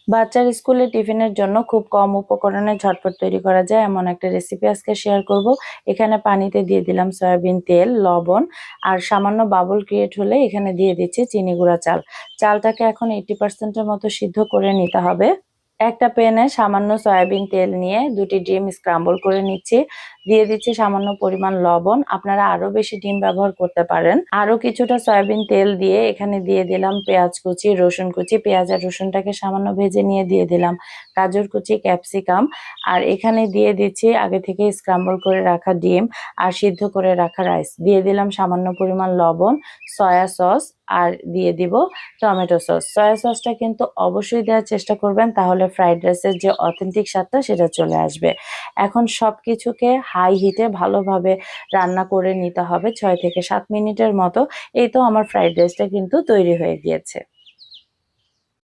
বাচ্চার স্কুলে টিফিনের জন্য খুব কম উপকরণে ঝটপট তৈরি করা যায় এমন একটা রেসিপি আজকে শেয়ার করব। এখানে পানিতে দিয়ে দিলাম সয়াবিন তেল, লবণ আর সামান্য বাবল ক্রিয়েট হলে এখানে দিয়ে দিচ্ছি চিনি গুঁড়া চাল। চালটাকে এখন 80% মতো সিদ্ধ করে নিতে হবে। একটা প্যানে সামান্য সয়াবিন তেল নিয়ে দুটি ডিম স্ক্রাম্বল করে নিচ্ছি। দিয়ে দিচ্ছি সামান্য পরিমাণ লবণ, আপনারা আরো বেশি ডিম ব্যবহার করতে পারেন। আরো কিছুটা সয়াবিন তেল দিয়ে এখানে দিয়ে দিলাম পেঁয়াজ কুচি, রসুন কুচি। পেঁয়াজ আর রসুনটাকে সামান্য ভেজে নিয়ে দিয়ে দিলাম গাজর কুচি, ক্যাপসিকাম। আর এখানে দিয়ে দিচ্ছি আগে থেকে স্ক্রাম্বল করে রাখা ডিম আর সিদ্ধ করে রাখা রাইস। দিয়ে দিলাম সামান্য পরিমাণ লবণ, সয়া সস আর দিয়ে দিব টমেটো সস। সয়া সসটা কিন্তু অবশ্যই দেওয়ার চেষ্টা করবেন, তাহলে ফ্রাইড রাইসের যে অথেন্টিক স্বাদটা সেটা চলে আসবে। এখন সবকিছুকে হাই হিটে ভালোভাবে রান্না করে নিতে হবে 6 থেকে 7 মিনিটের মতো। এই তো আমার ফ্রাইড রাইসটা কিন্তু তৈরি হয়ে গিয়েছে।